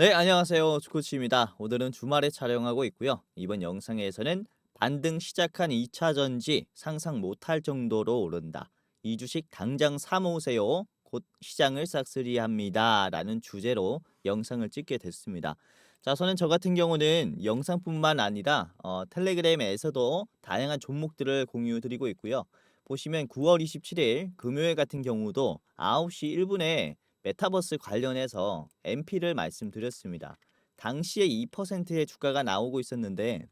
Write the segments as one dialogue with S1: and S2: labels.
S1: 네, 안녕하세요. 주코치입니다. 오늘은 주말에 촬영하고 있고요. 이번 영상에서는 반등 시작한 2차 전지 상상 못할 정도로 오른다. 이 주식 당장 사모으세요. 곧 시장을 싹쓸이합니다. 라는 주제로 영상을 찍게 됐습니다. 자, 저는 저 같은 경우는 영상뿐만 아니라 텔레그램에서도 다양한 종목들을 공유 드리고 있고요. 보시면 9월 27일 금요일 같은 경우도 9시 1분에 메타버스 관련해서 MP를 말씀드렸습니다. 당시에 2%의 주가가 나오고 있었는데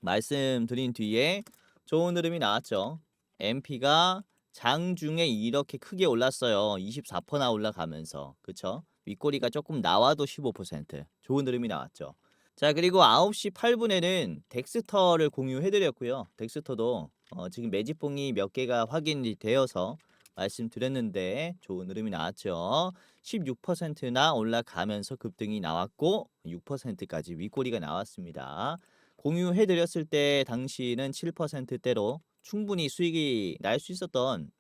S1: 말씀드린 뒤에 좋은 흐름이 나왔죠. MP가 장중에 이렇게 크게 올랐어요. 24%나 올라가면서. 그쵸? 윗꼬리가 조금 나와도 15% 좋은 흐름이 나왔죠. 자, 그리고 9시 8분에는 덱스터를 공유해드렸고요. 덱스터도 지금 매집봉이 몇 개가 확인이 되어서 말씀드렸는데 좋은 흐름이 나왔죠. 16%나 올라가면서 급등이 나왔고 6%까지 윗꼬리가 나왔습니다. 공유해드렸을 때 당시는 7%대로 충분히 수익이 날 수 있었던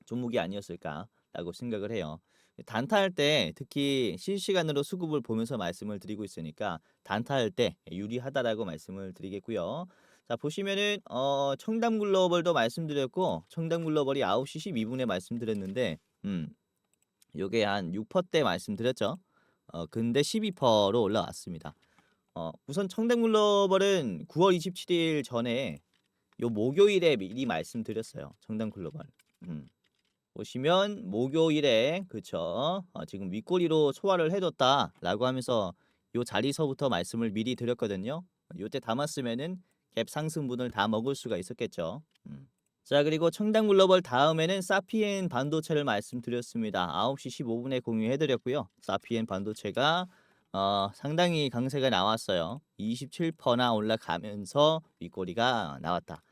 S1: 종목이 아니었을까라고 생각을 해요. 단타할 때 특히 실시간으로 수급을 보면서 말씀을 드리고 있으니까 단타할 때 유리하다라고 말씀을 드리겠고요. 자, 보시면은 청담 글로벌도 말씀드렸고 청담 글로벌이 9시 12분에 말씀드렸는데 요게 한 6%대 말씀드렸죠. 근데 12%로 올라왔습니다. 우선 청담 글로벌은 9월 27일 전에 요 목요일에 미리 말씀드렸어요. 청담 글로벌. 보시면 목요일에 그쵸? 지금 윗꼬리로 소화를 해뒀다라고 하면서 요 자리서부터 말씀을 미리 드렸거든요. 요때 담았으면은 갭 상승분을 다 먹을 수가 있었겠죠. 자, 그리고 청담 글로벌 다음에는 사피엔 반도체를 말씀드렸습니다. 9시 15분에 공유해드렸고요. 사피엔 반도체가 상당히 강세가 나왔어요. 27%나 올라가면서 윗꼬리가 나왔다.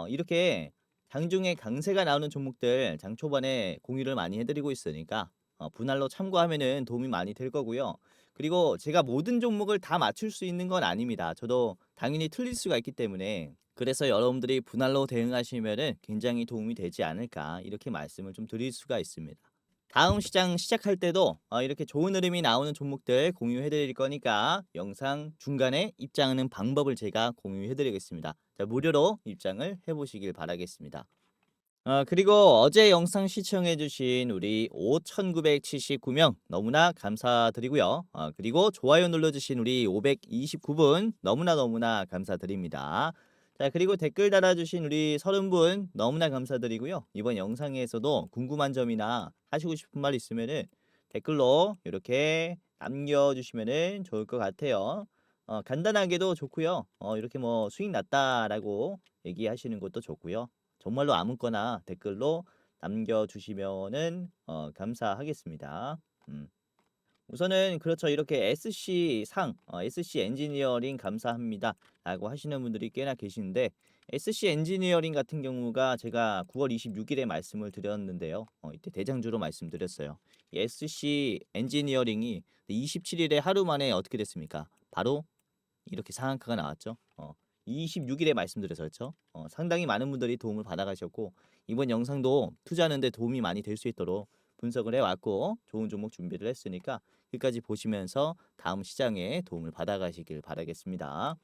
S1: 이렇게 장중에 강세가 나오는 종목들 장 초반에 공유를 많이 해드리고 있으니까 분할로 참고하면은 도움이 많이 될 거고요. 그리고 제가 모든 종목을 다 맞출 수 있는 건 아닙니다. 저도 당연히 틀릴 수가 있기 때문에 그래서 여러분들이 분할로 대응하시면은 굉장히 도움이 되지 않을까 이렇게 말씀을 좀 드릴 수가 있습니다. 다음 시장 시작할 때도 이렇게 좋은 흐름이 나오는 종목들 공유해 드릴 거니까 영상 중간에 입장하는 방법을 제가 공유해 드리겠습니다. 자, 무료로 입장을 해 보시길 바라겠습니다. 그리고 어제 영상 시청해 주신 우리 5,979명 너무나 감사드리고요. 그리고 좋아요 눌러 주신 우리 529분 너무나 감사드립니다. 자, 그리고 댓글 달아 주신 우리 30분 너무나 감사드리고요. 이번 영상에서도 궁금한 점이나 하시고 싶은 말 있으면은 댓글로 이렇게 남겨 주시면은 좋을 것 같아요. 간단하게도 좋고요. 이렇게 뭐 수익 났다라고 얘기하시는 것도 좋고요. 정말로 아무거나 댓글로 남겨주시면은 감사하겠습니다. 우선은 그렇죠. 이렇게 SC 상, SC 엔지니어링 감사합니다라고 하시는 분들이 꽤나 계시는데 SC 엔지니어링 같은 경우가 제가 9월 26일에 말씀을 드렸는데요. 이때 대장주로 말씀드렸어요. 이 SC 엔지니어링이 27일에 하루 만에 어떻게 됐습니까? 바로 이렇게 상한가가 나왔죠. 26일에 말씀드려서 그렇죠. 상당히 많은 분들이 도움을 받아가셨고 이번 영상도 투자하는 데 도움이 많이 될 수 있도록 분석을 해왔고 좋은 종목 준비를 했으니까 끝까지 보시면서 다음 시장에 도움을 받아가시길 바라겠습니다.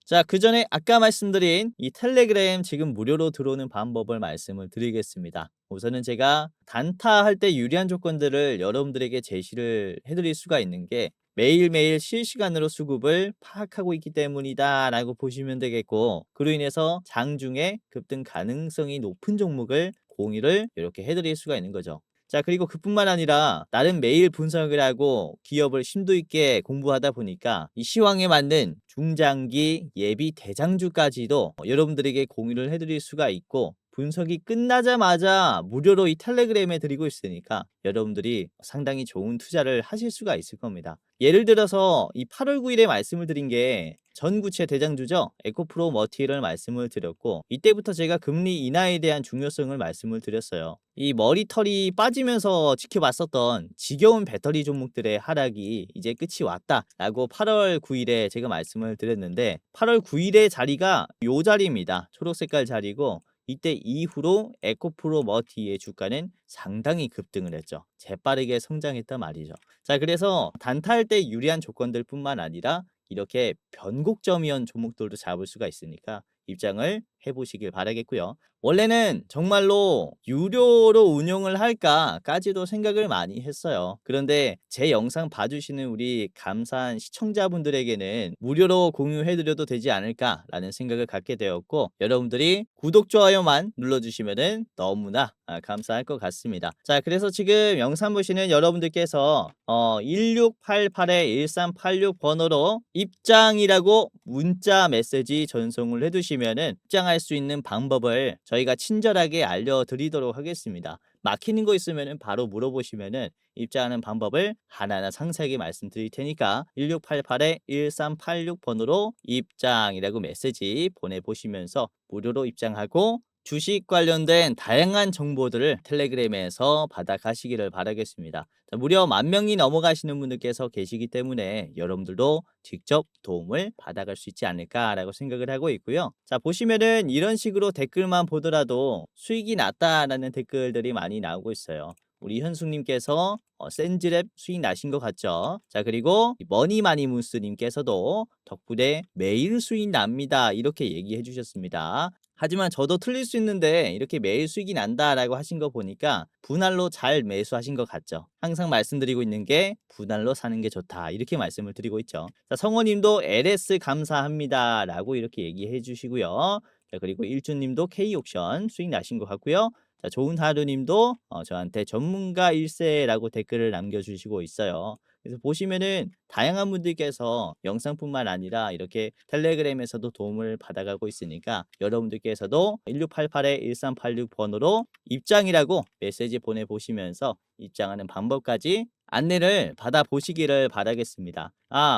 S1: 자, 그 전에 아까 말씀드린 이 텔레그램 지금 무료로 들어오는 방법을 말씀을 드리겠습니다. 우선은 제가 단타할 때 유리한 조건들을 여러분들에게 제시를 해드릴 수가 있는 게 매일매일 실시간으로 수급을 파악하고 있기 때문이다 라고 보시면 되겠고 그로 인해서 장중에 급등 가능성이 높은 종목을 공유를 이렇게 해드릴 수가 있는 거죠. 자, 그리고 그뿐만 아니라 나름 매일 분석을 하고 기업을 심도 있게 공부하다 보니까 이 시황에 맞는 중장기 예비 대장주까지도 여러분들에게 공유를 해드릴 수가 있고 분석이 끝나자마자 무료로 이 텔레그램에 드리고 있으니까 여러분들이 상당히 좋은 투자를 하실 수가 있을 겁니다. 예를 들어서 이 8월 9일에 말씀을 드린 게 전구체 대장주죠. 에코프로 머티를 말씀을 드렸고 이때부터 제가 금리 인하에 대한 중요성을 말씀을 드렸어요. 이 머리털이 빠지면서 지켜봤었던 지겨운 배터리 종목들의 하락이 이제 끝이 왔다라고 8월 9일에 제가 말씀을 드렸는데 8월 9일의 자리가 요 자리입니다. 초록 색깔 자리고 이때 이후로 에코프로머티의 주가는 상당히 급등을 했죠. 재빠르게 성장했단 말이죠. 자, 그래서 단타할 때 유리한 조건들뿐만 아니라 이렇게 변곡점이온 종목들도 잡을 수가 있으니까 입장을 해보시길 바라겠고요. 원래는 정말로 유료로 운용을 할까까지도 생각을 많이 했어요. 그런데 제 영상 봐주시는 우리 감사한 시청자분들에게는 무료로 공유해드려도 되지 않을까라는 생각을 갖게 되었고, 여러분들이 구독, 좋아요만 눌러주시면 너무나 감사할 것 같습니다. 자, 그래서 지금 영상 보시는 여러분들께서 1688-1386번호로 입장이라고 문자 메시지 전송을 해두시면은 입장할 수 있는 방법을 저희가 친절하게 알려드리도록 하겠습니다. 막히는 거 있으면은 바로 물어보시면은 입장하는 방법을 하나하나 상세하게 말씀드릴 테니까 1688-1386번호로 입장이라고 메시지 보내보시면서 무료로 입장하고 주식 관련된 다양한 정보들을 텔레그램에서 받아가시기를 바라겠습니다. 자, 무려 10,000명이 넘어가시는 분들께서 계시기 때문에 여러분들도 직접 도움을 받아갈 수 있지 않을까라고 생각을 하고 있고요. 자, 보시면은 이런 식으로 댓글만 보더라도 수익이 났다라는 댓글들이 많이 나오고 있어요. 우리 현숙님께서 센즈랩 수익 나신 것 같죠? 자, 그리고 머니마니무스님께서도 덕분에 매일 수익 납니다, 이렇게 얘기해 주셨습니다. 하지만 저도 틀릴 수 있는데 이렇게 매일 수익이 난다라고 하신 거 보니까 분할로 잘 매수하신 것 같죠? 항상 말씀드리고 있는 게 분할로 사는 게 좋다, 이렇게 말씀을 드리고 있죠. 자, 성호님도 LS 감사합니다라고 이렇게 얘기해 주시고요. 자, 그리고 일주님도 K옵션 수익 나신 것 같고요. 자, 좋은 하루님도 저한테 전문가 일세라고 댓글을 남겨주시고 있어요. 그래서 보시면은 다양한 분들께서 영상뿐만 아니라 이렇게 텔레그램에서도 도움을 받아가고 있으니까 여러분들께서도 1688-1386번호로 입장이라고 메시지 보내보시면서 입장하는 방법까지 안내를 받아보시기를 바라겠습니다.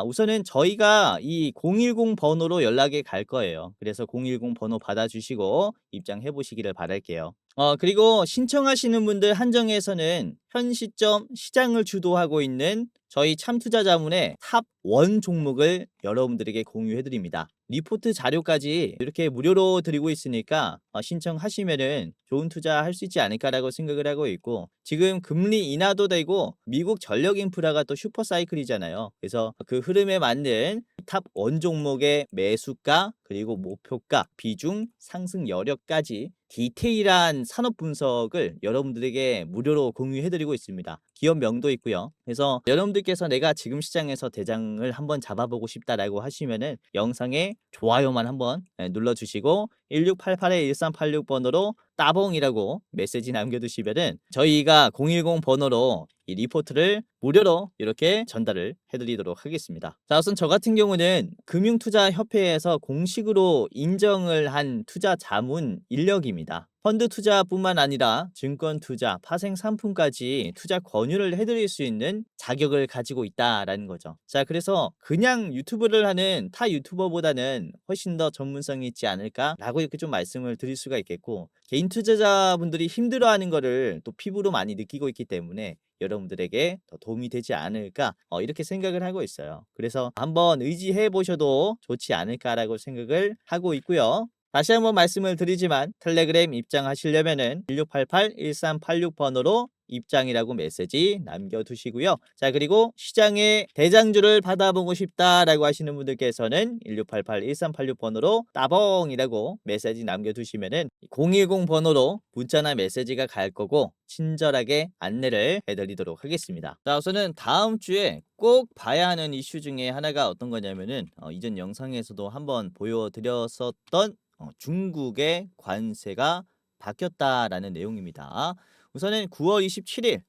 S1: 우선은 저희가 이 010 번호로 연락이 갈 거예요. 그래서 010 번호 받아주시고 입장해 보시기를 바랄게요. 그리고 신청하시는 분들 한정해서는 현 시점 시장을 주도하고 있는 저희 참투자자문의 탑 1 종목을 여러분들에게 공유해 드립니다. 리포트 자료까지 이렇게 무료로 드리고 있으니까 신청하시면은 좋은 투자 할 수 있지 않을까라고 생각을 하고 있고, 지금 금리 인하도 되고 미국 전력 인프라가 또 슈퍼 사이클이잖아요. 그래서 그 흐름에 맞는 탑 1 종목의 매수가 그리고 목표가, 비중, 상승 여력까지 디테일한 산업 분석을 여러분들에게 무료로 공유해 드리고 있습니다. 기업명도 있고요. 그래서 여러분들께서 내가 지금 시장에서 대장을 한번 잡아보고 싶다라고 하시면은 영상에 좋아요만 한번 눌러주시고 1688-1386번호로 따봉이라고 메시지 남겨두시면은 저희가 010 번호로 이 리포트를 무료로 이렇게 전달을 해드리도록 하겠습니다. 자, 우선 저 같은 경우는 금융투자협회에서 공식으로 인정을 한 투자 자문 인력입니다. 펀드 투자뿐만 아니라 증권 투자, 파생 상품까지 투자 권유를 해드릴 수 있는 자격을 가지고 있다라는 거죠. 자, 그래서 그냥 유튜브를 하는 타 유튜버보다는 훨씬 더 전문성이 있지 않을까라고 이렇게 좀 말씀을 드릴 수가 있겠고, 개인 투자자분들이 힘들어하는 거를 또 피부로 많이 느끼고 있기 때문에 여러분들에게 더 도움이 되지 않을까 이렇게 생각을 하고 있어요. 그래서 한번 의지해 보셔도 좋지 않을까라고 생각을 하고 있고요. 다시 한번 말씀을 드리지만 텔레그램 입장하시려면은 1688-1386번호로 입장이라고 메시지 남겨두시고요. 자, 그리고 시장의 대장주를 받아보고 싶다라고 하시는 분들께서는 1688-1386번호로 따봉이라고 메시지 남겨두시면은 010 번호로 문자나 메시지가 갈 거고 친절하게 안내를 해드리도록 하겠습니다. 자, 우선은 다음 주에 꼭 봐야 하는 이슈 중에 하나가 어떤 거냐면은 이전 영상에서도 한번 보여드렸었던 중국의 관세가 바뀌었다라는 내용입니다. 우선은 9월 27일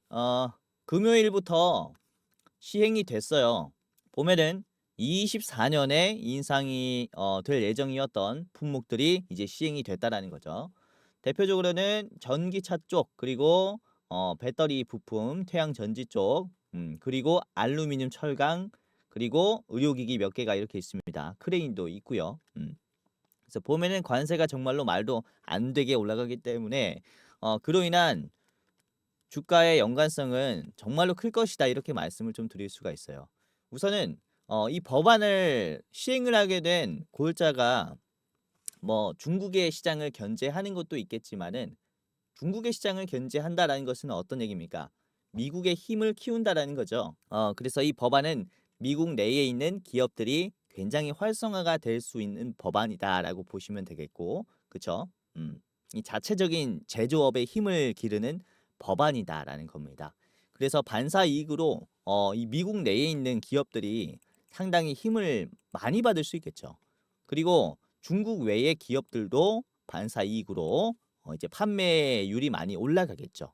S1: 금요일부터 시행이 됐어요. 보면은 24년에 인상이 될 예정이었던 품목들이 이제 시행이 됐다라는 거죠. 대표적으로는 전기차 쪽, 그리고 배터리 부품, 태양 전지 쪽, 그리고 알루미늄, 철강, 그리고 의료기기 몇 개가 이렇게 있습니다. 크레인도 있고요. 그래서 보면은 관세가 정말로 말도 안 되게 올라가기 때문에 그로 인한 주가의 연관성은 정말로 클 것이다, 이렇게 말씀을 좀 드릴 수가 있어요. 우선은 이 법안을 시행을 하게 된 골자가 뭐 중국의 시장을 견제하는 것도 있겠지만은 중국의 시장을 견제한다라는 것은 어떤 얘기입니까? 미국의 힘을 키운다라는 거죠. 그래서 이 법안은 미국 내에 있는 기업들이 굉장히 활성화가 될 수 있는 법안이다라고 보시면 되겠고, 그쵸? 이 자체적인 제조업의 힘을 기르는 법안이다라는 겁니다. 그래서 반사 이익으로 이 미국 내에 있는 기업들이 상당히 힘을 많이 받을 수 있겠죠. 그리고 중국 외의 기업들도 반사 이익으로 이제 판매율이 많이 올라가겠죠.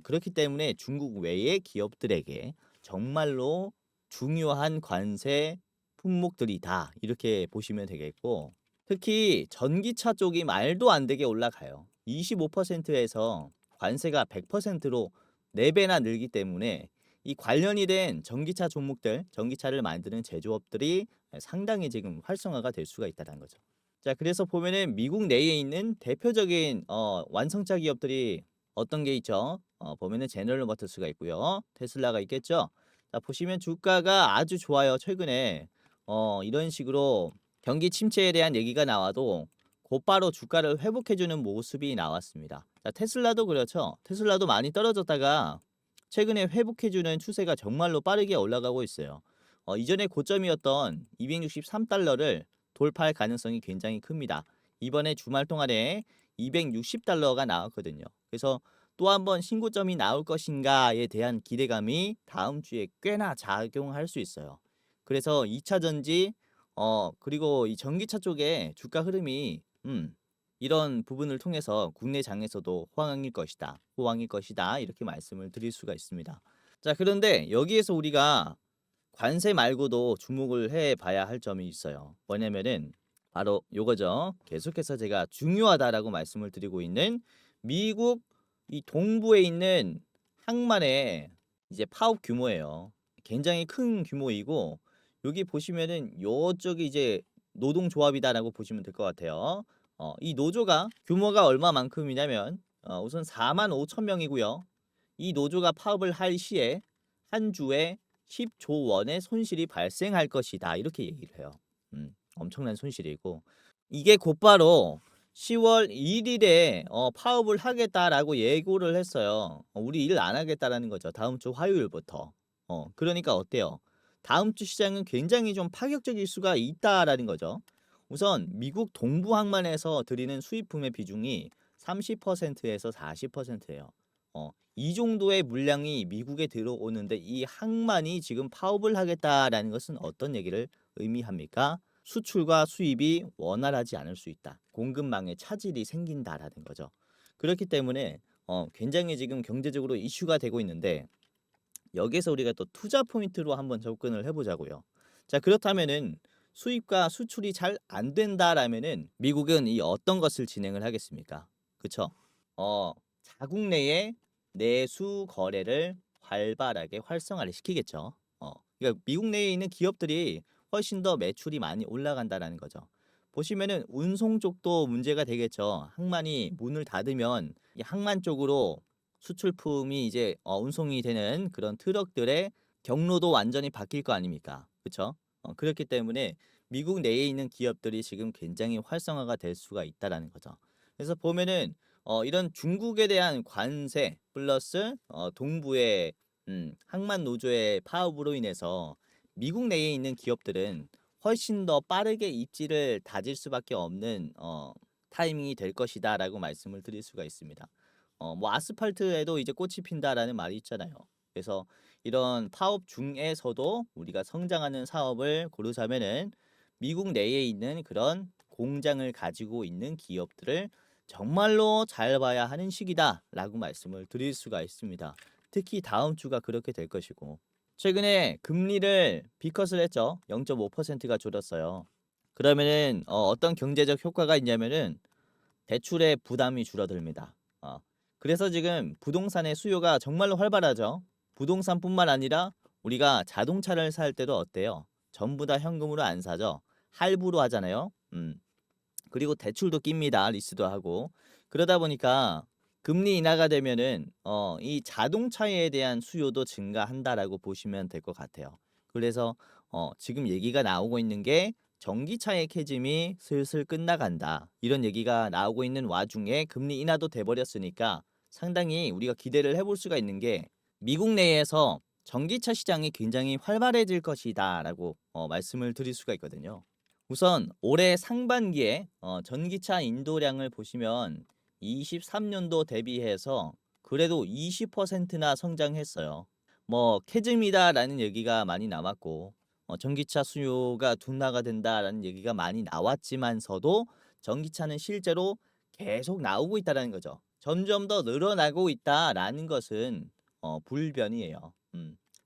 S1: 그렇기 때문에 중국 외의 기업들에게 정말로 중요한 관세 품목들이다. 이렇게 보시면 되겠고, 특히 전기차 쪽이 말도 안 되게 올라가요. 25%에서 관세가 100%로 4배나 늘기 때문에 이 관련이 된 전기차 종목들, 전기차를 만드는 제조업들이 상당히 지금 활성화가 될 수가 있다는 거죠. 자, 그래서 보면은 미국 내에 있는 대표적인 완성차 기업들이 어떤 게 있죠? 보면은 제너럴 모터스가 있고요. 테슬라가 있겠죠. 자, 보시면 주가가 아주 좋아요. 최근에 이런 식으로 경기 침체에 대한 얘기가 나와도 곧바로 주가를 회복해주는 모습이 나왔습니다. 자, 테슬라도 그렇죠. 테슬라도 많이 떨어졌다가 최근에 회복해주는 추세가 정말로 빠르게 올라가고 있어요. 이전에 고점이었던 263달러를 돌파할 가능성이 굉장히 큽니다. 이번에 주말 동안에 260달러가 나왔거든요. 그래서 또 한 번 신고점이 나올 것인가에 대한 기대감이 다음 주에 꽤나 작용할 수 있어요. 그래서 2차 전지 그리고 이 전기차 쪽에 주가 흐름이 이런 부분을 통해서 국내 장에서도 호황일 것이다 이렇게 말씀을 드릴 수가 있습니다. 자, 그런데 여기에서 우리가 관세 말고도 주목을 해 봐야 할 점이 있어요. 뭐냐면은 바로 요거죠. 계속해서 제가 중요하다라고 말씀을 드리고 있는 미국 이 동부에 있는 항만의 이제 파업 규모예요. 굉장히 큰 규모이고 여기 보시면은 요쪽이 이제 노동조합이다라고 보시면 될 것 같아요. 이 노조가 규모가 얼마만큼이냐면 우선 45,000명이고요. 이 노조가 파업을 할 시에 한 주에 10조 원의 손실이 발생할 것이다. 이렇게 얘기를 해요. 엄청난 손실이고 이게 곧바로 10월 1일에 파업을 하겠다라고 예고를 했어요. 우리 일 안 하겠다라는 거죠. 다음 주 화요일부터. 그러니까 어때요? 다음 주 시장은 굉장히 좀 파격적일 수가 있다라는 거죠. 우선 미국 동부 항만에서 드리는 수입품의 비중이 30%에서 40%예요. 이 정도의 물량이 미국에 들어오는데 이 항만이 지금 파업을 하겠다라는 것은 어떤 얘기를 의미합니까? 수출과 수입이 원활하지 않을 수 있다. 공급망에 차질이 생긴다라는 거죠. 그렇기 때문에 굉장히 지금 경제적으로 이슈가 되고 있는데 여기서 우리가 또 투자 포인트로 한번 접근을 해보자고요. 자, 그렇다면은 수입과 수출이 잘 안 된다라면은 미국은 이 어떤 것을 진행을 하겠습니까? 그쵸? 자국 내에 내수 거래를 활발하게 활성화를 시키겠죠. 그러니까 미국 내에 있는 기업들이 훨씬 더 매출이 많이 올라간다라는 거죠. 보시면은 운송 쪽도 문제가 되겠죠. 항만이 문을 닫으면 이 항만 쪽으로 수출품이 이제 운송이 되는 그런 트럭들의 경로도 완전히 바뀔 거 아닙니까? 그렇죠? 그렇기 때문에 미국 내에 있는 기업들이 지금 굉장히 활성화가 될 수가 있다라는 거죠. 그래서 보면은 이런 중국에 대한 관세 플러스 동부의 항만 노조의 파업으로 인해서 미국 내에 있는 기업들은 훨씬 더 빠르게 입지를 다질 수밖에 없는 타이밍이 될 것이다라고 말씀을 드릴 수가 있습니다. 뭐 아스팔트에도 이제 꽃이 핀다라는 말이 있잖아요. 그래서 이런 파업 중에서도 우리가 성장하는 사업을 고르자면은 미국 내에 있는 그런 공장을 가지고 있는 기업들을 정말로 잘 봐야 하는 시기다라고 말씀을 드릴 수가 있습니다. 특히 다음 주가 그렇게 될 것이고 최근에 금리를 비컷을 했죠. 0.5%가 줄었어요. 그러면은 어떤 경제적 효과가 있냐면은 대출의 부담이 줄어듭니다. 그래서 지금 부동산의 수요가 정말로 활발하죠. 부동산뿐만 아니라 우리가 자동차를 살 때도 어때요? 전부 다 현금으로 안 사죠. 할부로 하잖아요. 그리고 대출도 낍니다. 리스도 하고. 그러다 보니까 금리 인하가 되면은 이 자동차에 대한 수요도 증가한다라고 보시면 될 것 같아요. 그래서 지금 얘기가 나오고 있는 게 전기차의 캐즘이 슬슬 끝나간다. 이런 얘기가 나오고 있는 와중에 금리 인하도 돼 버렸으니까 상당히 우리가 기대를 해볼 수가 있는 게 미국 내에서 전기차 시장이 굉장히 활발해질 것이다라고 말씀을 드릴 수가 있거든요. 우선 올해 상반기에 전기차 인도량을 보시면 23년도 대비해서 그래도 20%나 성장했어요. 뭐 캐즘이다라는 얘기가 많이 남았고 전기차 수요가 둔화가 된다라는 얘기가 많이 나왔지만서도 전기차는 실제로 계속 나오고 있다라는 거죠. 점점 더 늘어나고 있다라는 것은 불변이에요.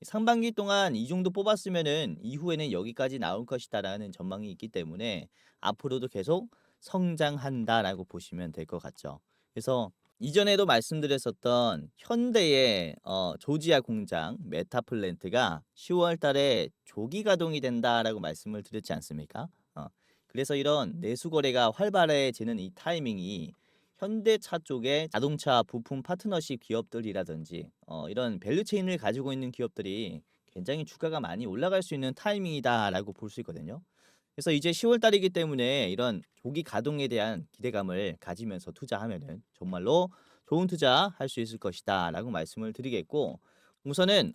S1: 상반기 동안 이 정도 뽑았으면은 이후에는 여기까지 나올 것이다라는 전망이 있기 때문에 앞으로도 계속 성장한다라고 보시면 될 것 같죠. 그래서 이전에도 말씀드렸었던 현대의 조지아 공장 메타플랜트가 10월 달에 조기 가동이 된다라고 말씀을 드렸지 않습니까? 그래서 이런 내수 거래가 활발해지는 이 타이밍이 현대차 쪽의 자동차 부품 파트너십 기업들이라든지 이런 밸류체인을 가지고 있는 기업들이 굉장히 주가가 많이 올라갈 수 있는 타이밍이다라고 볼 수 있거든요. 그래서 이제 10월 달이기 때문에 이런 조기 가동에 대한 기대감을 가지면서 투자하면은 정말로 좋은 투자할 수 있을 것이다라고 말씀을 드리겠고 우선은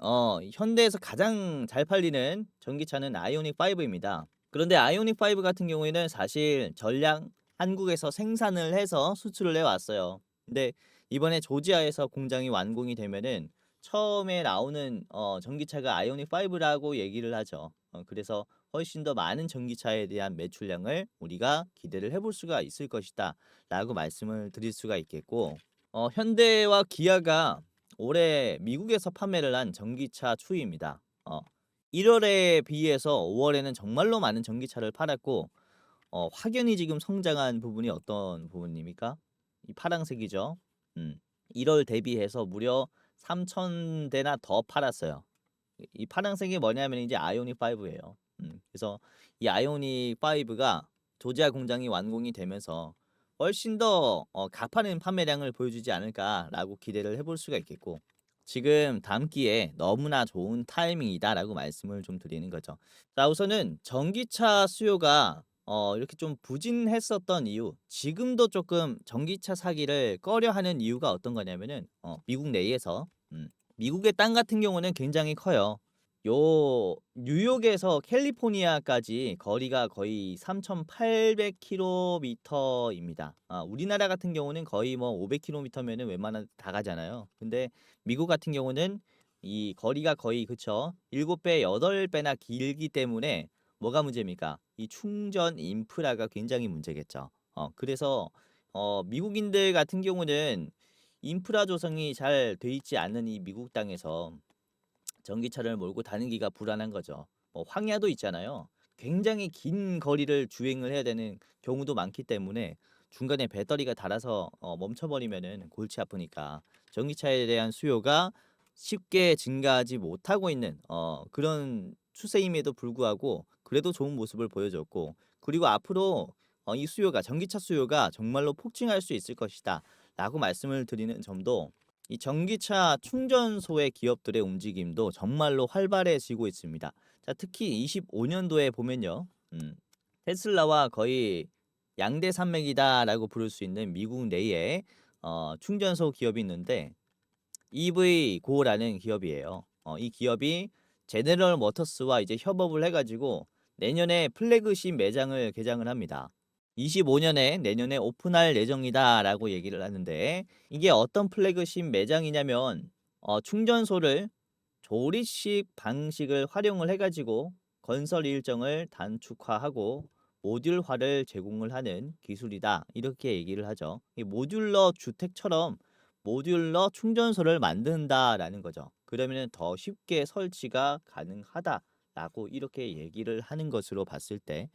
S1: 현대에서 가장 잘 팔리는 전기차는 아이오닉 5입니다. 그런데 아이오닉 5 같은 경우에는 사실 전량 한국에서 생산을 해서 수출을 해 왔어요. 근데 이번에 조지아에서 공장이 완공이 되면은 처음에 나오는 전기차가 아이오닉 5라고 얘기를 하죠. 그래서 훨씬 더 많은 전기차에 대한 매출량을 우리가 기대를 해볼 수가 있을 것이다 라고 말씀을 드릴 수가 있겠고 현대와 기아가 올해 미국에서 판매를 한 전기차 추이입니다. 1월에 비해서 5월에는 정말로 많은 전기차를 팔았고 확연히 지금 성장한 부분이 어떤 부분입니까? 이 파란색이죠. 음. 1월 대비해서 무려 3,000대나 더 팔았어요. 이 파란색이 뭐냐면 이제 아이오닉 5예요. 그래서 이 아이오닉 5가 조지아 공장이 완공이 되면서 훨씬 더 가파른 판매량을 보여주지 않을까라고 기대를 해볼 수가 있겠고 지금 담기에 너무나 좋은 타이밍이다라고 말씀을 좀 드리는 거죠. 자, 우선은 전기차 수요가 이렇게 좀 부진했었던 이유, 지금도 조금 전기차 사기를 꺼려하는 이유가 어떤 거냐면은 미국 내에서 미국의 땅 같은 경우는 굉장히 커요. 요 뉴욕에서 캘리포니아까지 거리가 거의 3,800km입니다. 우리나라 같은 경우는 거의 뭐 500km면은 웬만한 다 가잖아요. 근데 미국 같은 경우는 이 거리가 거의 그쵸? 7배, 8배나 길기 때문에 뭐가 문제입니까? 이 충전 인프라가 굉장히 문제겠죠. 그래서 미국인들 같은 경우는 인프라 조성이 잘 돼 있지 않은 이 미국 땅에서 전기차를 몰고 다니기가 불안한 거죠. 황야도 있잖아요. 굉장히 긴 거리를 주행을 해야 되는 경우도 많기 때문에 중간에 배터리가 닳아서 멈춰버리면은 골치 아프니까 전기차에 대한 수요가 쉽게 증가하지 못하고 있는 그런 추세임에도 불구하고 그래도 좋은 모습을 보여줬고 그리고 앞으로 이 수요가 전기차 수요가 정말로 폭증할 수 있을 것이다 라고 말씀을 드리는 점도 이 전기차 충전소의 기업들의 움직임도 정말로 활발해지고 있습니다. 자, 특히 25년도에 보면요. 테슬라와 거의 양대 산맥이다라고 부를 수 있는 미국 내에 충전소 기업이 있는데 EV고라는 기업이에요. 이 기업이 제네럴 모터스와 이제 협업을 해가지고 내년에 플래그십 매장을 개장을 합니다. 25년에 내년에 오픈할 예정이다라고 얘기를 하는데 이게 어떤 플래그십 매장이냐면 충전소를 조립식 방식을 활용을 해가지고 건설 일정을 단축화하고 모듈화를 제공을 하는 기술이다 이렇게 얘기를 하죠. 이 모듈러 주택처럼 모듈러 충전소를 만든다라는 거죠. 그러면 더 쉽게 설치가 가능하다라고 이렇게 얘기를 하는 것으로 봤을 때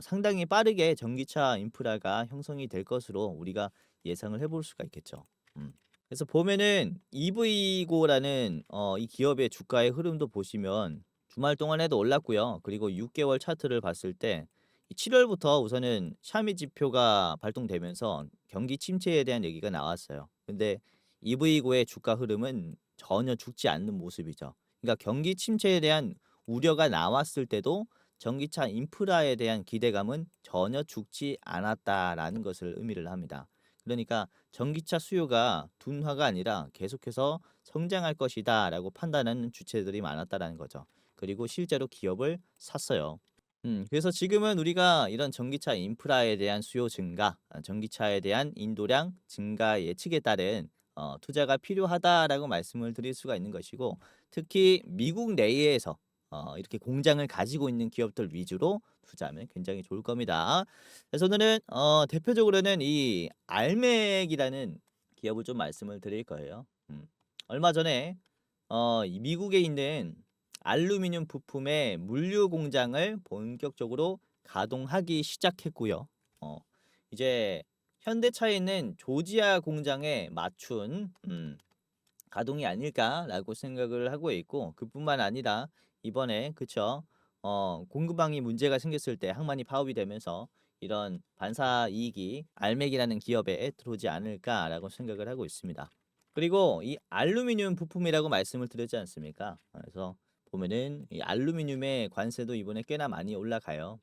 S1: 상당히 빠르게 전기차 인프라가 형성이 될 것으로 우리가 예상을 해볼 수가 있겠죠. 그래서 보면은 EV고라는 이 기업의 주가의 흐름도 보시면 주말 동안에도 올랐고요. 그리고 6개월 차트를 봤을 때 7월부터 우선은 샤미 지표가 발동되면서 경기 침체에 대한 얘기가 나왔어요. 근데 EV고의 주가 흐름은 전혀 죽지 않는 모습이죠. 그러니까 경기 침체에 대한 우려가 나왔을 때도 전기차 인프라에 대한 기대감은 전혀 죽지 않았다라는 것을 의미를 합니다. 그러니까 전기차 수요가 둔화가 아니라 계속해서 성장할 것이다라고 판단하는 주체들이 많았다라는 거죠. 그리고 실제로 기업을 샀어요. 그래서 지금은 우리가 이런 전기차 인프라에 대한 수요 증가, 전기차에 대한 인도량 증가 예측에 따른 투자가 필요하다라고 말씀을 드릴 수가 있는 것이고, 특히 미국 내에서 이렇게 공장을 가지고 있는 기업들 위주로 투자하면 굉장히 좋을 겁니다. 그래서 오늘은 대표적으로는 이 알맥이라는 기업을 좀 말씀을 드릴 거예요. 얼마 전에 이 미국에 있는 알루미늄 부품의 물류 공장을 본격적으로 가동하기 시작했고요. 어, 이제 현대차에 있는 조지아 공장에 맞춘 가동이 아닐까라고 생각을 하고 있고, 그뿐만 아니라 이번에 그쵸, 공급망이 문제가 생겼을 때 항만이 파업이 되면서 이런 반사 이익이 알맥이라는 기업에 들어오지 않을까라고 생각을 하고 있습니다. 그리고 이 알루미늄 부품이라고 말씀을 드렸지 않습니까? 그래서 보면은 이 알루미늄의 관세도 이번에 꽤나 많이 올라가요.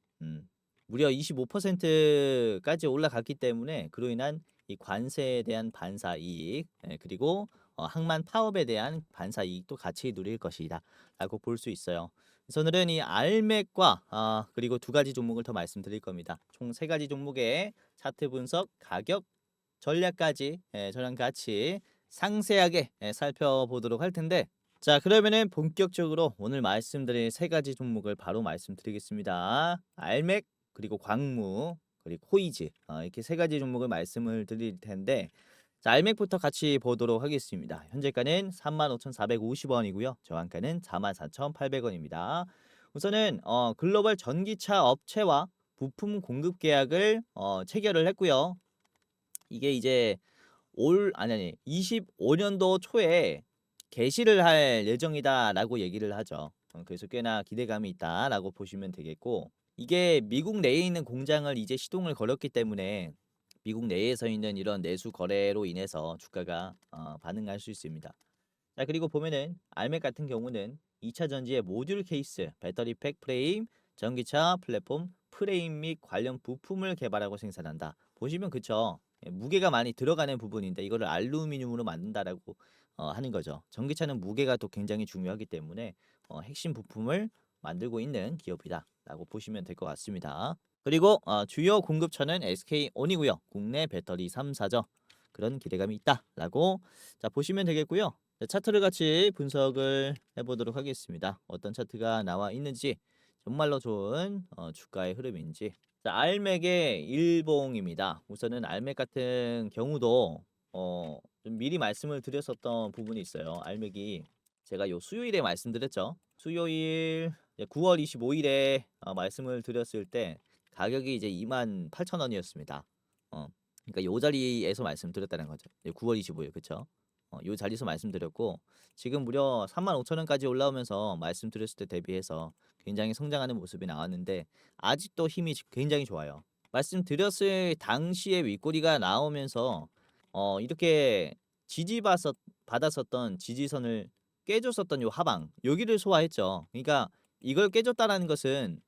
S1: 무려 25%까지 올라갔기 때문에 그로 인한 이 관세에 대한 반사 이익, 그리고 항만 파업에 대한 반사 이익도 같이 누릴 것이다라고 볼 수 있어요. 그래서 오늘은 이 알맥과 그리고 두 가지 종목을 더 말씀드릴 겁니다. 총 세 가지 종목의 차트 분석, 가격, 전략까지 저랑 같이 상세하게 살펴보도록 할 텐데, 자 그러면은 본격적으로 오늘 말씀드릴 세 가지 종목을 바로 말씀드리겠습니다. 알맥, 그리고 광무, 그리고 코이즈, 이렇게 세 가지 종목을 말씀을 드릴 텐데, 자 알맥부터 같이 보도록 하겠습니다. 현재가는 35,450원이고요. 저항가는 44,800원입니다. 우선은 글로벌 전기차 업체와 부품 공급 계약을 체결을 했고요. 이게 이제 25년도 초에 개시를 할 예정이다라고 얘기를 하죠. 그래서 꽤나 기대감이 있다라고 보시면 되겠고, 이게 미국 내에 있는 공장을 이제 시동을 걸었기 때문에 미국 내에서 있는 이런 내수 거래로 인해서 주가가 반응할 수 있습니다. 자 그리고 보면은 알맥 같은 경우는 2차 전지의 모듈 케이스, 배터리 팩 프레임, 전기차 플랫폼 프레임 및 관련 부품을 개발하고 생산한다. 보시면 그쵸. 무게가 많이 들어가는 부분인데 이거를 알루미늄으로 만든다라고 하는 거죠. 전기차는 무게가 또 굉장히 중요하기 때문에 핵심 부품을 만들고 있는 기업이다라고 보시면 될 것 같습니다. 그리고 주요 공급처는 SK온이고요. 국내 배터리 3사죠. 그런 기대감이 있다라고 자 보시면 되겠고요. 자, 차트를 같이 분석을 해보도록 하겠습니다. 어떤 차트가 나와 있는지, 정말로 좋은 주가의 흐름인지. 자, 알맥의 일봉입니다. 우선은 알맥 같은 경우도 좀 미리 말씀을 드렸었던 부분이 있어요. 알맥이 제가 요 수요일에 말씀드렸죠. 수요일 9월 25일에 말씀을 드렸을 때 가격이 이제 28,000원이었습니다. 그러니까 요 자리에서 말씀드렸다는 거죠. 9월 25일 그쵸? 요 자리에서 말씀드렸고, 지금 무려 35,000원까지 올라오면서 말씀드렸을 때 대비해서 굉장히 성장하는 모습이 나왔는데 아직도 힘이 굉장히 좋아요. 말씀드렸을 당시에 윗꼬리가 나오면서 이렇게 받았었던 지지선을 깨줬었던 요 하방 여기를 소화했죠. 그러니까 이걸 깨줬다라는 것은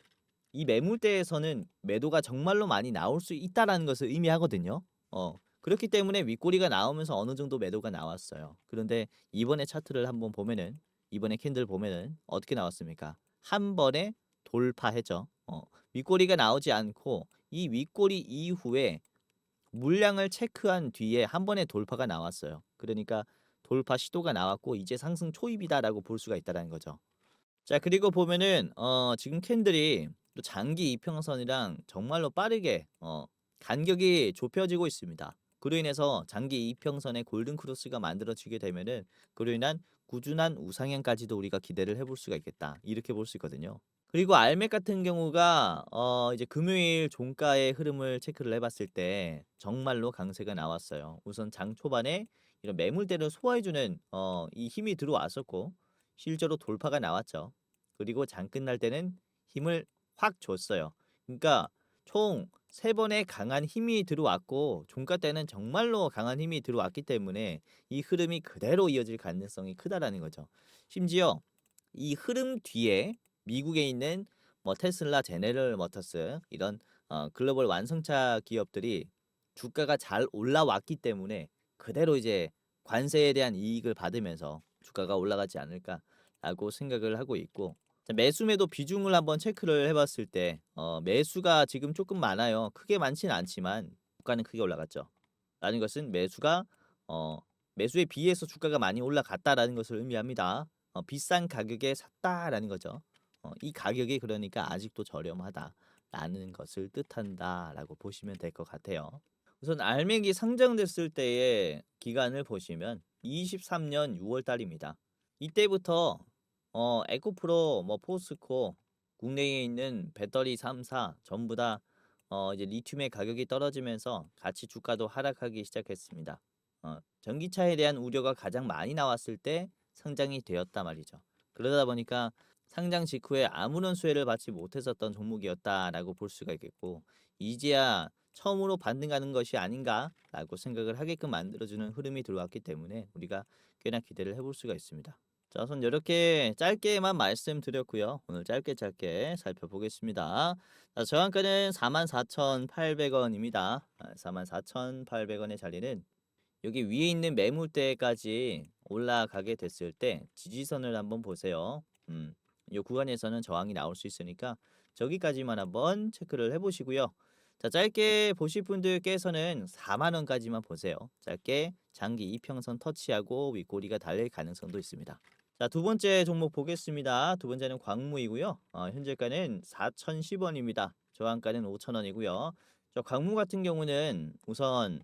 S1: 이 매물대에서는 매도가 정말로 많이 나올 수 있다라는 것을 의미하거든요. 그렇기 때문에 윗꼬리가 나오면서 어느 정도 매도가 나왔어요. 그런데 이번에 차트를 한번 보면은, 이번에 캔들 보면은 어떻게 나왔습니까? 한 번에 돌파했죠. 윗꼬리가 나오지 않고 이 윗꼬리 이후에 물량을 체크한 뒤에 한 번에 돌파가 나왔어요. 그러니까 돌파 시도가 나왔고 이제 상승 초입이다라고 볼 수가 있다라는 거죠. 자 그리고 보면은 지금 캔들이 또 장기 이평선이랑 정말로 빠르게 간격이 좁혀지고 있습니다. 그로 인해서 장기 이평선의 골든 크로스가 만들어지게 되면은 그로 인한 꾸준한 우상향까지도 우리가 기대를 해볼 수가 있겠다. 이렇게 볼 수 있거든요. 그리고 알맥 같은 경우가 이제 금요일 종가의 흐름을 체크를 해봤을 때 정말로 강세가 나왔어요. 우선 장 초반에 이런 매물대를 소화해주는 이 힘이 들어왔었고 실제로 돌파가 나왔죠. 그리고 장 끝날 때는 힘을 확 줬어요. 그러니까 총 3번의 강한 힘이 들어왔고 종가 때는 정말로 강한 힘이 들어왔기 때문에 이 흐름이 그대로 이어질 가능성이 크다라는 거죠. 심지어 이 흐름 뒤에 미국에 있는 뭐 테슬라, 제네럴 모터스 이런 글로벌 완성차 기업들이 주가가 잘 올라왔기 때문에 그대로 이제 관세에 대한 이익을 받으면서 주가가 올라가지 않을까라고 생각을 하고 있고 자, 매수 매도 비중을 한번 체크를 해봤을 때 매수가 지금 조금 많아요. 크게 많지는 않지만 주가는 크게 올라갔죠. 라는 것은 매수가 어, 매수에 비해서 주가가 많이 올라갔다라는 것을 의미합니다. 비싼 가격에 샀다라는 거죠. 이 가격이 그러니까 아직도 저렴하다라는 것을 뜻한다라고 보시면 될 것 같아요. 우선 알맥이 상장됐을 때의 기간을 보시면 23년 6월 달입니다. 이때부터 에코프로, 뭐 포스코, 국내에 있는 배터리 3사 전부 다 이제 리튬의 가격이 떨어지면서 같이 주가도 하락하기 시작했습니다. 전기차에 대한 우려가 가장 많이 나왔을 때 상장이 되었다 말이죠. 그러다 보니까 상장 직후에 아무런 수혜를 받지 못했었던 종목이었다라고 볼 수가 있겠고 이제야 처음으로 반등하는 것이 아닌가라고 생각을 하게끔 만들어주는 흐름이 들어왔기 때문에 우리가 꽤나 기대를 해볼 수가 있습니다. 자, 우선 이렇게 짧게만 말씀드렸고요. 오늘 짧게 살펴보겠습니다. 자, 저항가는 44,800원입니다. 44,800원의 자리는 여기 위에 있는 매물대까지 올라가게 됐을 때 지지선을 한번 보세요. 이 구간에서는 저항이 나올 수 있으니까 저기까지만 한번 체크를 해보시고요. 자, 짧게 보실 분들께서는 4만 원까지만 보세요. 짧게 장기 이평선 터치하고 윗꼬리가 달릴 가능성도 있습니다. 자, 두 번째 종목 보겠습니다. 두 번째는 광무이고요. 현재가는 4,010원입니다. 저항가는 5,000원이고요. 저 광무 같은 경우는 우선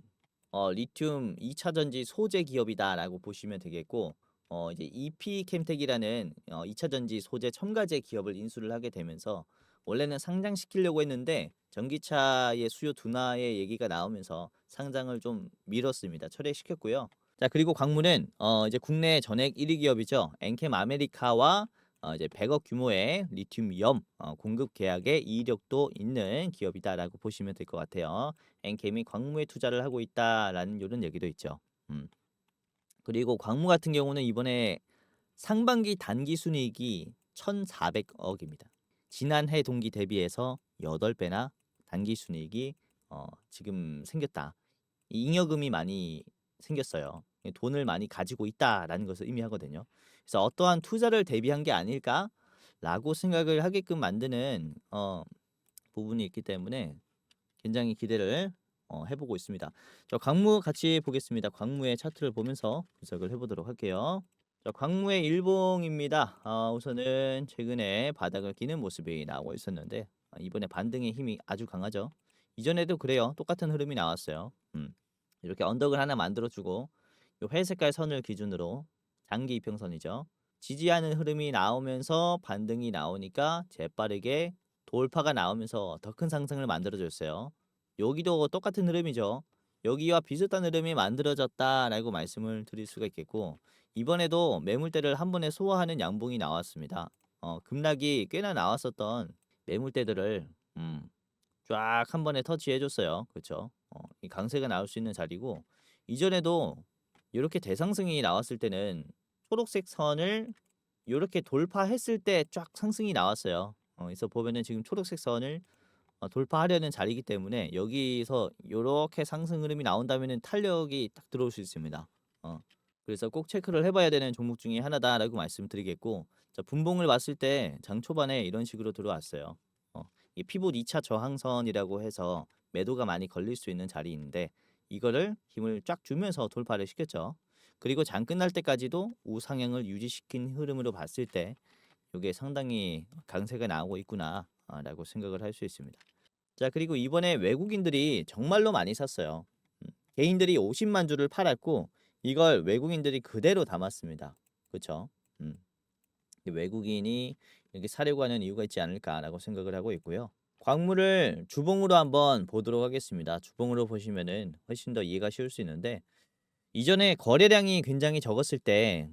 S1: 리튬 2차 전지 소재 기업이다라고 보시면 되겠고 이제 EP캠텍이라는 2차 전지 소재 첨가제 기업을 인수를 하게 되면서 원래는 상장시키려고 했는데 전기차의 수요 둔화의 얘기가 나오면서 상장을 좀 미뤘습니다. 철회시켰고요. 자, 그리고 광무는 이제 국내 전액 1위 기업이죠. 엔캠 아메리카와 이제 100억 규모의 리튬 공급 계약에 이력도 있는 기업이다라고 보시면 될 것 같아요. 엔캠이 광무에 투자를 하고 있다라는 이런 얘기도 있죠. 그리고 광무 같은 경우는 이번에 상반기 단기 순이익이 1,400억입니다. 지난해 동기 대비해서 8배나 단기 순이익이 지금 생겼다. 이 잉여금이 많이 생겼어요. 돈을 많이 가지고 있다라는 것을 의미하거든요. 그래서 어떠한 투자를 대비한 게 아닐까라고 생각을 하게끔 만드는 부분이 있기 때문에 굉장히 기대를 해보고 있습니다. 저 광무 같이 보겠습니다. 광무의 차트를 보면서 분석을 해보도록 할게요. 자, 광무의 일봉입니다. 우선은 최근에 바닥을 기는 모습이 나오고 있었는데 이번에 반등의 힘이 아주 강하죠. 이전에도 그래요. 똑같은 흐름이 나왔어요. 이렇게 언덕을 하나 만들어주고 요 회색깔 선을 기준으로 장기 이평선이죠. 지지하는 흐름이 나오면서 반등이 나오니까 재빠르게 돌파가 나오면서 더 큰 상승을 만들어줬어요. 여기도 똑같은 흐름이죠. 여기와 비슷한 흐름이 만들어졌다라고 말씀을 드릴 수가 있겠고 이번에도 매물대를 한 번에 소화하는 양봉이 나왔습니다. 급락이 꽤나 나왔었던 매물대들을 쫙 한 번에 터치해줬어요. 그렇죠? 이 강세가 나올 수 있는 자리고 이전에도 이렇게 대상승이 나왔을 때는 초록색 선을 이렇게 돌파했을 때 쫙 상승이 나왔어요. 그래서 보면은 지금 초록색 선을 돌파하려는 자리이기 때문에 여기서 이렇게 상승 흐름이 나온다면은 탄력이 딱 들어올 수 있습니다. 그래서 꼭 체크를 해봐야 되는 종목 중에 하나다라고 말씀드리겠고 자, 분봉을 봤을 때 장 초반에 이런 식으로 들어왔어요. 이 피봇 2차 저항선이라고 해서 매도가 많이 걸릴 수 있는 자리인데 이거를 힘을 쫙 주면서 돌파를 시켰죠. 그리고 장 끝날 때까지도 우상향을 유지시킨 흐름으로 봤을 때 이게 상당히 강세가 나오고 있구나라고 생각을 할 수 있습니다. 자, 그리고 이번에 외국인들이 정말로 많이 샀어요. 개인들이 50만 주를 팔았고 이걸 외국인들이 그대로 담았습니다. 그렇죠? 외국인이 이렇게 사려고 하는 이유가 있지 않을까라고 생각을 하고 있고요. 광물을 주봉으로 한번 보도록 하겠습니다. 주봉으로 보시면은 훨씬 더 이해가 쉬울 수 있는데 이전에 거래량이 굉장히 적었을 때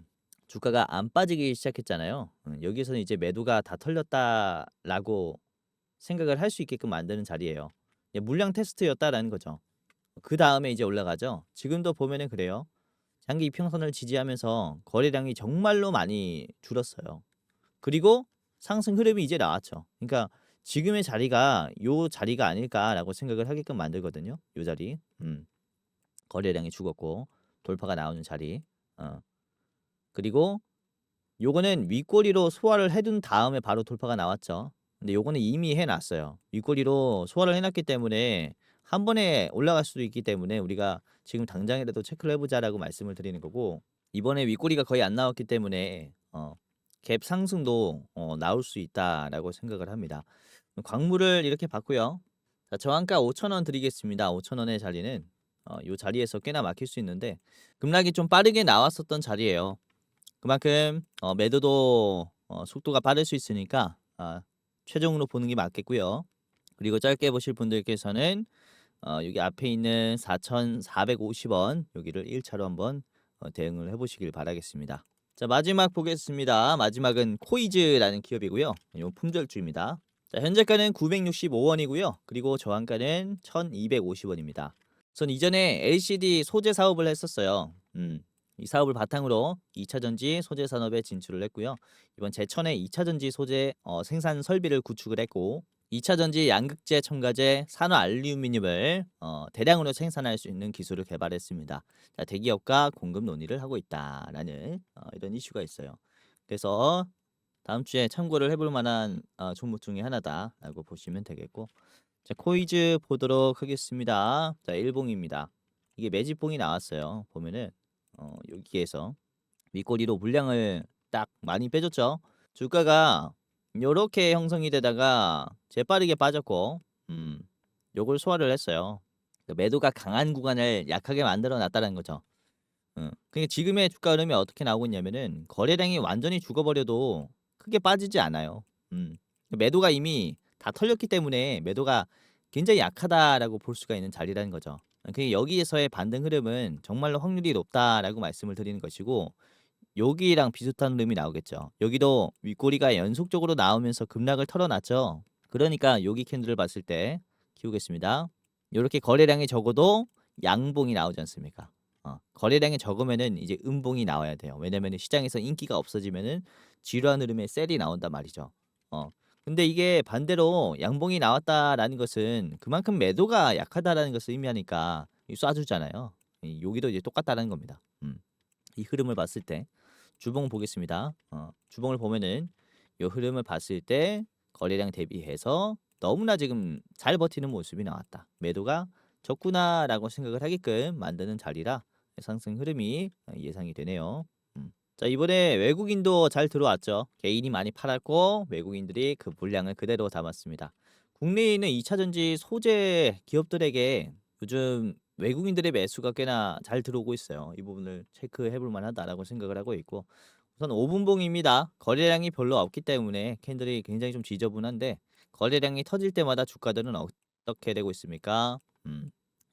S1: 주가가 안 빠지기 시작했잖아요. 여기서는 이제 매도가 다 털렸다라고 생각을 할 수 있게끔 만드는 자리예요. 물량 테스트였다라는 거죠. 그 다음에 이제 올라가죠. 지금도 보면은 그래요. 장기 이평선을 지지하면서 거래량이 정말로 많이 줄었어요. 그리고 상승 흐름이 이제 나왔죠. 그러니까 지금의 자리가 요 자리가 아닐까라고 생각을 하게끔 만들거든요. 요 자리. 거래량이 죽었고 돌파가 나오는 자리. 어. 그리고 요거는 윗꼬리로 소화를 해둔 다음에 바로 돌파가 나왔죠. 근데 요거는 이미 해 놨어요. 윗꼬리로 소화를 해 놨기 때문에 한 번에 올라갈 수도 있기 때문에 우리가 지금 당장이라도 체크를 해 보자라고 말씀을 드리는 거고, 이번에 윗꼬리가 거의 안 나왔기 때문에 갭 상승도 나올 수 있다라고 생각을 합니다. 광물을 이렇게 봤고요. 자, 저항가 5,000원 드리겠습니다. 5,000원의 자리는 요 자리에서 꽤나 막힐 수 있는데 급락이 좀 빠르게 나왔었던 자리예요. 그만큼 매도도 속도가 빠를 수 있으니까 최종으로 보는 게 맞겠고요. 그리고 짧게 보실 분들께서는 여기 앞에 있는 4,450원 여기를 1차로 한번 대응을 해 보시길 바라겠습니다. 자, 마지막 보겠습니다. 마지막은 코이즈라는 기업이고요. 요 품절주입니다. 자, 현재가는 965원이고요. 그리고 저항가는 1,250원입니다. 전 이전에 LCD 소재 사업을 했었어요. 이 사업을 바탕으로 2차 전지 소재 산업에 진출을 했고요. 이번 제천에 2차 전지 소재 생산 설비를 구축을 했고, 2차 전지 양극재 첨가제 산화 알루미늄을 대량으로 생산할 수 있는 기술을 개발했습니다. 자, 대기업과 공급 논의를 하고 있다라는 이런 이슈가 있어요. 그래서 다음 주에 참고를 해볼 만한 종목 중에 하나다라고 보시면 되겠고, 자, 코이즈 보도록 하겠습니다. 자, 일봉입니다. 이게 매집봉이 나왔어요. 보면은 여기에서 윗꼬리로 물량을 딱 많이 빼줬죠. 주가가 요렇게 형성이 되다가 재빠르게 빠졌고, 요걸 소화를 했어요. 매도가 강한 구간을 약하게 만들어 놨다는 거죠. 그러니까 지금의 주가 흐름이 어떻게 나오고 있냐면은 거래량이 완전히 죽어버려도 크게 빠지지 않아요. 매도가 이미 다 털렸기 때문에 매도가 굉장히 약하다라고 볼 수가 있는 자리라는 거죠. 그러니까 여기에서의 반등 흐름은 정말로 확률이 높다라고 말씀을 드리는 것이고, 여기랑 비슷한 흐름이 나오겠죠. 여기도 윗꼬리가 연속적으로 나오면서 급락을 털어놨죠. 그러니까 여기 캔들을 봤을 때 키우겠습니다. 이렇게 거래량이 적어도 양봉이 나오지 않습니까? 거래량이 적으면은 이제 음봉이 나와야 돼요. 왜냐면은 시장에서 인기가 없어지면은 지루한 흐름의 셀이 나온단 말이죠. 근데 이게 반대로 양봉이 나왔다라는 것은 그만큼 매도가 약하다라는 것을 의미하니까 쏴주잖아요. 여기도 이제 똑같다는 겁니다. 이 흐름을 봤을 때 주봉 보겠습니다. 주봉을 보면은 요 흐름을 봤을 때 거래량 대비해서 너무나 지금 잘 버티는 모습이 나왔다. 매도가 적구나라고 생각을 하게끔 만드는 자리라 상승 흐름이 예상이 되네요. 자, 이번에 외국인도 잘 들어왔죠. 개인이 많이 팔았고 외국인들이 그 물량을 그대로 담았습니다. 국내에 있는 2차 전지 소재 기업들에게 요즘 외국인들의 매수가 꽤나 잘 들어오고 있어요. 이 부분을 체크해 볼 만하다라고 생각을 하고 있고, 우선 5분봉입니다. 거래량이 별로 없기 때문에 캔들이 굉장히 좀 지저분한데 거래량이 터질 때마다 주가들은 어떻게 되고 있습니까?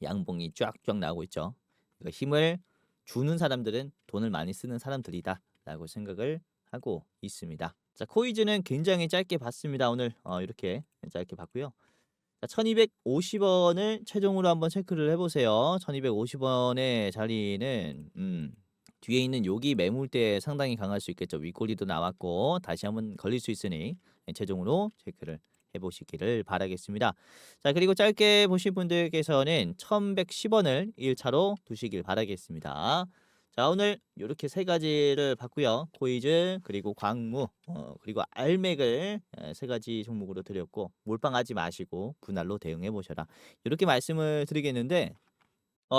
S1: 양봉이 쫙쫙 나오고 있죠. 그러니까 힘을 주는 사람들은 돈을 많이 쓰는 사람들이다라고 생각을 하고 있습니다. 자, 코이즈는 굉장히 짧게 봤습니다. 오늘 이렇게 짧게 봤고요. 자, 1250원을 최종으로 한번 체크를 해보세요. 1250원의 자리는 뒤에 있는 여기 매물대 상당히 강할 수 있겠죠. 윗꼬리도 나왔고 다시 한번 걸릴 수 있으니 최종으로 체크를 해보시기를 바라겠습니다. 자, 그리고 짧게 보신 분들께서는 1110원을 1차로 두시길 바라겠습니다. 자, 오늘 이렇게 세 가지를 봤고요. 코이즈 그리고 광무 그리고 알맥을 세 가지 종목으로 드렸고, 몰빵하지 마시고 분할로 대응해 보셔라, 이렇게 말씀을 드리겠는데,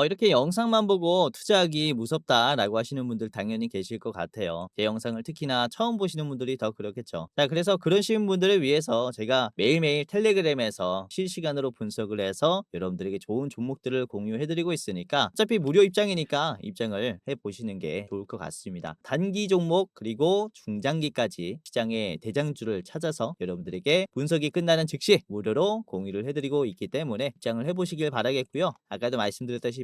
S1: 이렇게 영상만 보고 투자하기 무섭다라고 하시는 분들 당연히 계실 것 같아요. 제 영상을 특히나 처음 보시는 분들이 더 그렇겠죠. 자, 그래서 그러신 분들을 위해서 제가 매일매일 텔레그램에서 실시간으로 분석을 해서 여러분들에게 좋은 종목들을 공유해드리고 있으니까 어차피 무료 입장이니까 입장을 해보시는 게 좋을 것 같습니다. 단기 종목 그리고 중장기까지 시장의 대장주를 찾아서 여러분들에게 분석이 끝나는 즉시 무료로 공유를 해드리고 있기 때문에 입장을 해보시길 바라겠고요. 아까도 말씀드렸다시피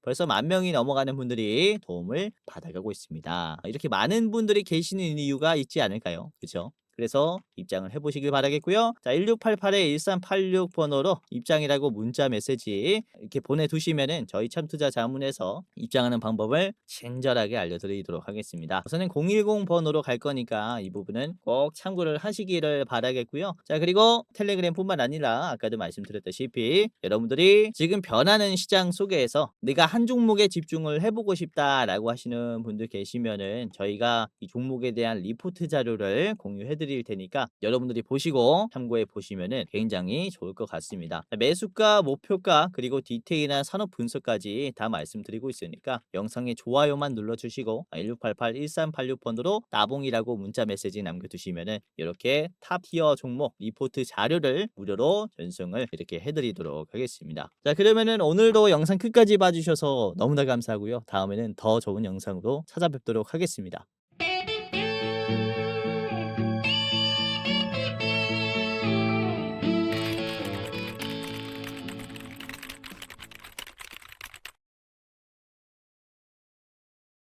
S1: 벌써 10,000명이 넘어가는 분들이 도움을 받아가고 있습니다. 이렇게 많은 분들이 계시는 이유가 있지 않을까요? 그죠? 그래서 입장을 해보시길 바라겠고요. 자, 1688-1386번호로 입장이라고 문자 메시지 이렇게 보내두시면은 저희 참투자 자문에서 입장하는 방법을 친절하게 알려드리도록 하겠습니다. 우선은 010번호로 갈 거니까 이 부분은 꼭 참고를 하시기를 바라겠고요. 자, 그리고 텔레그램뿐만 아니라 아까도 말씀드렸다시피 여러분들이 지금 변하는 시장 속에서 내가 한 종목에 집중을 해보고 싶다라고 하시는 분들 계시면은 저희가 이 종목에 대한 리포트 자료를 공유해 드릴 테니까 여러분들이 보시고 참고해 보시면은 굉장히 좋을 것 같습니다. 매수가, 목표가, 그리고 디테일한 산업 분석까지 다 말씀드리고 있으니까 영상에 좋아요만 눌러주시고 1688-1386번으로 나봉이라고 문자 메시지 남겨두시면은 이렇게 탑 티어 종목 리포트 자료를 무료로 전송을 이렇게 해드리도록 하겠습니다. 자, 그러면은 오늘도 영상 끝까지 봐주셔서 너무나 감사하고요. 다음에는 더 좋은 영상으로 찾아뵙도록 하겠습니다.